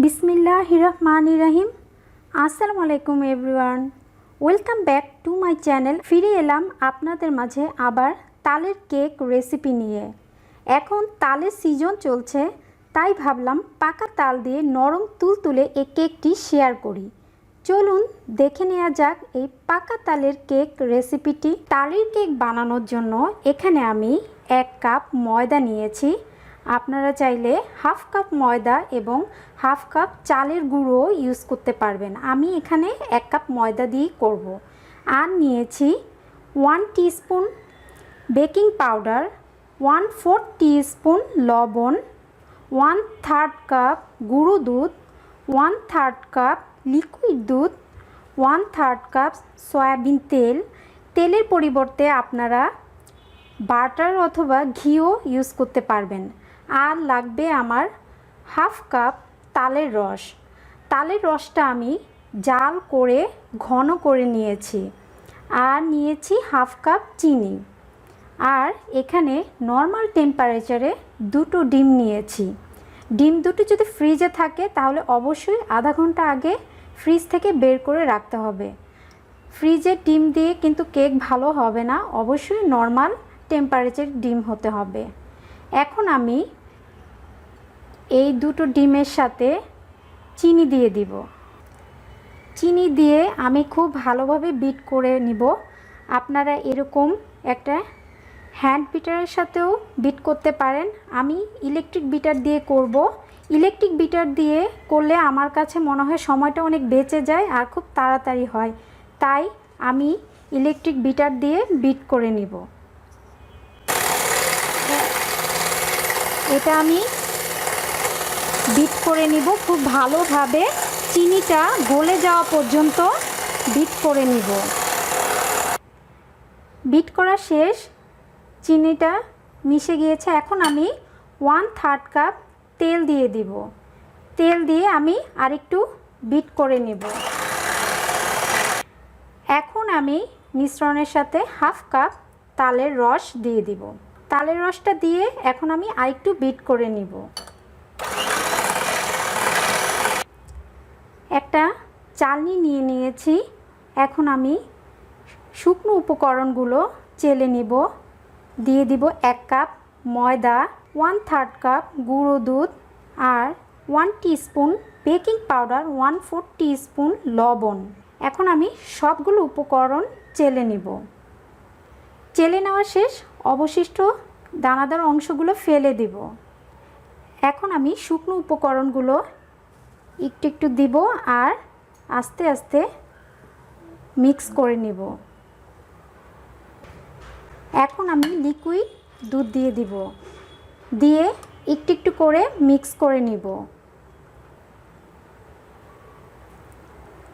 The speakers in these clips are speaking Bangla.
बिस्मिल्लाहिर रहमानिर रहीम। আসসালামু আলাইকুম everyone, welcome back to my channel. ফিরে এলাম আপনাদের মাঝে আবার তালের কেক রেসিপি নিয়ে। এখন তালের সিজন চলছে, তাই ভাবলাম পাকা তাল দিয়ে নরম তুলতুলে এই কেকটি শেয়ার করি। চলুন দেখে নেওয়া যাক এই পাকা তালের কেক রেসিপিটি। তালের কেক বানানোর জন্য এখানে আমি 1 কাপ ময়দা নিয়েছি। আপনারা চাইলে হাফ কাপ ময়দা এবং হাফ কাপ চালের গুঁড়ো ইউজ করতে পারবেন। আমি এখানে 1 কাপ ময়দা দিয়ে করব। আর নিয়েছি 1 টিস্পুন বেকিং পাউডার, 1/4 টিস্পুন লবণ, 1/3 কাপ গুঁড়ো দুধ, 1/3 কাপ লিকুইড দুধ, 1/3 কাপ সয়াবিন তেল। তেলের পরিবর্তে আপনারা বাটার অথবা ঘিও ইউজ করতে পারবেন। আর লাগবে আমার হাফ কাপ তালের রস। তালের রসটা আমি জাল করে ঘন করে নিয়েছি। আর নিয়েছি হাফ কাপ চিনি। আর এখানে নর্মাল টেম্পারেচারে 2টো ডিম নিয়েছি। ডিম দুটো যদি ফ্রিজে থাকে তাহলে অবশ্যই আধা ঘন্টা আগে ফ্রিজ থেকে বের করে রাখতে হবে। ফ্রিজের ডিম দিয়ে কিন্তু কেক ভালো হবে না, অবশ্যই নর্মাল টেম্পারেচার ডিম হতে হবে। এখন আমি এই 2টো ডিমের সাথে চিনি দিয়ে দিব। চিনি দিয়ে আমি খুব ভালোভাবে বিট করে নিব। আপনারা এরকম একটা হ্যান্ড বিটারের সাথেও বিট করতে পারেন। আমি ইলেকট্রিক বিটার দিয়ে করব। ইলেকট্রিক বিটার দিয়ে করলে আমার কাছে মনে হয় সময়টা অনেক বেঁচে যায় আর খুব তাড়াতাড়ি হয়, তাই আমি ইলেকট্রিক বিটার দিয়ে বিট করে নিব। এটা আমি বিট করে নিব খুব ভালোভাবে, চিনিটা গলে যাওয়া পর্যন্ত বিট করে নিব। বিট করা শেষ, চিনিটা মিশে গিয়েছে। এখন আমি 1/3 কাপ তেল দিয়ে দিব। তেল দিয়ে আমি আরেকটু বিট করে নেব। এখন আমি মিশ্রণের সাথে হাফ কাপ তালের রস দিয়ে দিব। তালের রসটা দিয়ে এখন আমি আরেকটু বিট করে নিব। একটা চালনি নিয়ে নিয়েছি। এখন আমি শুকনো উপকরণগুলো চেলে নিব। দিয়ে দিব 1 কাপ ময়দা, 1/3 কাপ গুঁড়ো দুধ আর 1 টিস্পুন বেকিং পাউডার, 1/4 টিস্পুন লবণ। এখন আমি সবগুলো উপকরণ চেলে নিব। চেলে নেওয়া শেষ, অবশিষ্ট দানাদার অংশগুলো ফেলে দিব। এখন আমি শুকনো উপকরণগুলো একটু একটু দিব আর আস্তে আস্তে মিক্স করে নিব। এখন আমি লিকুইড দুধ দিয়ে দিব, দিয়ে একটু একটু করে মিক্স করে নিব।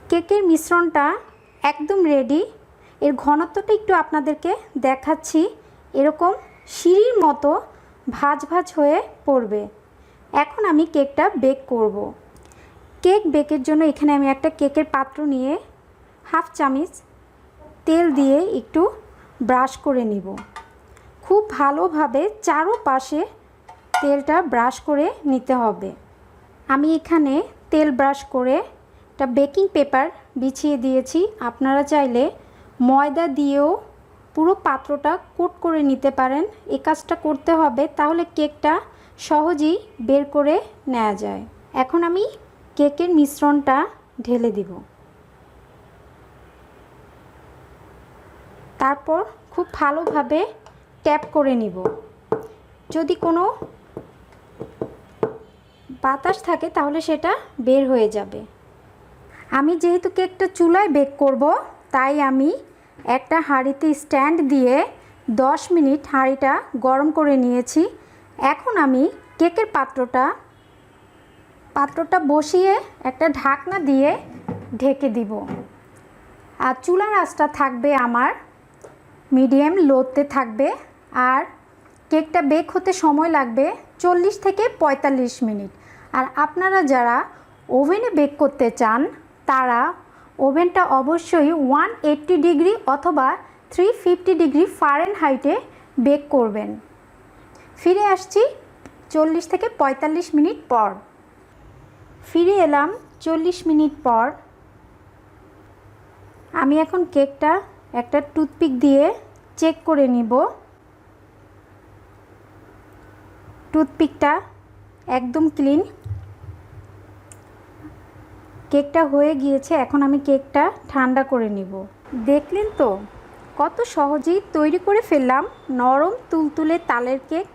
কেকের মিশ্রণটা একদম রেডি। এর ঘনত্বটা একটু আপনাদেরকে দেখাচ্ছি। এরকম সিঁড়ির মতো ভাঁজ ভাঁজ হয়ে পড়বে। এখন আমি কেকটা বেক করব। কেক বেকের জন্য এখানে আমি একটা কেকের পাত্র নিয়ে হাফ চামচ তেল দিয়ে একটু ব্রাশ করে নিব। খুব ভালোভাবে চারপাশে তেলটা ব্রাশ করে নিতে হবে। আমি এখানে তেল ব্রাশ করে একটা বেকিং পেপার বিছিয়ে দিয়েছি। আপনারা চাইলে ময়দা দিয়েও পুরো পাত্রটা কোট করে নিতে পারেন। এই কাজটা করতে হবে, তাহলে কেকটা সহজেই বের করে নেওয়া যায়। এখন আমি কেকের মিশ্রণটা ঢেলে দিব। তারপর খুব ভালোভাবে ট্যাপ করে নিব। যদি কোনো বাতাস থাকে তাহলে সেটা বের হয়ে যাবে। আমি যেহেতু কেকটা চুলায় বেক করব, তাই আমি একটা হাঁড়িতে স্ট্যান্ড দিয়ে 10 মিনিট হাঁড়িটা গরম করে নিয়েছি। এখন আমি কেকের পাত্রটা বসিয়ে একটা ঢাকনা দিয়ে ঢেকে দিব। আর চুলার আঁচটা থাকবে আমার মিডিয়াম লোতে থাকবে। আর কেকটা বেক হতে সময় লাগবে 40 থেকে 45 মিনিট। আর আপনারা যারা ওভেনে বেক করতে চান তারা ওভেনটা অবশ্যই 180 ডিগ্রি অথবা 350 ডিগ্রি ফারেনহাইটে বেক করবেন। ফিরে আসছি 40 থেকে 45 মিনিট পর। ফিরে এলাম 40 মিনিট পর। আমি এখন কেকটা একটা টুথপিক দিয়ে চেক করে নিব। টুথপিকটা একদম ক্লিন। কেকটা হয়ে গিয়েছে। এখন আমি কেকটা ঠান্ডা করে নিব। দেখলেন তো কত সহজেই তৈরি করে ফেললাম নরম তুলতুলে তালের কেক।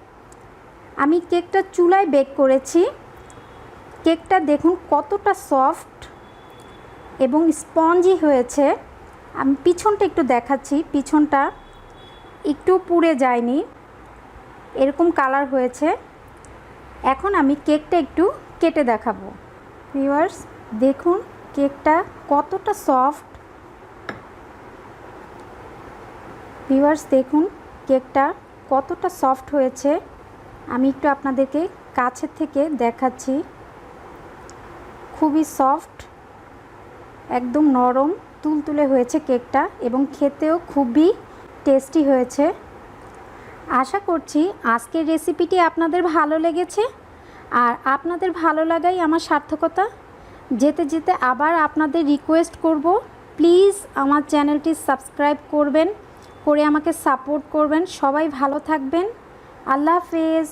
আমি কেকটা চুলায় বেক করেছি। কেকটা দেখুন কতটা সফট এবং স্পঞ্জি হয়েছে। আমি পিছনটা একটু দেখাচ্ছি। পিছনটা একটু পুড়ে যায়নি, এরকম কালার হয়েছে। এখন আমি কেকটা একটু কেটে দেখাবো। ভিউয়ার্স দেখুন কেকটা কতটা সফট। ভিউয়ার্স দেখুন কেকটা কতটা সফট হয়েছে। আমি একটু আপনাদেরকে কাছের থেকে দেখাচ্ছি। খুবই সফট, একদম নরম তুলতুলে হয়েছে কেকটা এবং খেতেও খুবই টেস্টি হয়েছে। আশা করছি আজকের রেসিপিটি আপনাদের ভালো লেগেছে। আর আপনাদের ভালো লাগাই আমার সার্থকতা। যেতে যেতে আবার আপনাদের রিকোয়েস্ট করব, প্লিজ আমার চ্যানেলটি সাবস্ক্রাইব করবেন, করে আমাকে সাপোর্ট করবেন। সবাই ভালো থাকবেন। আল্লাহ হাফেজ।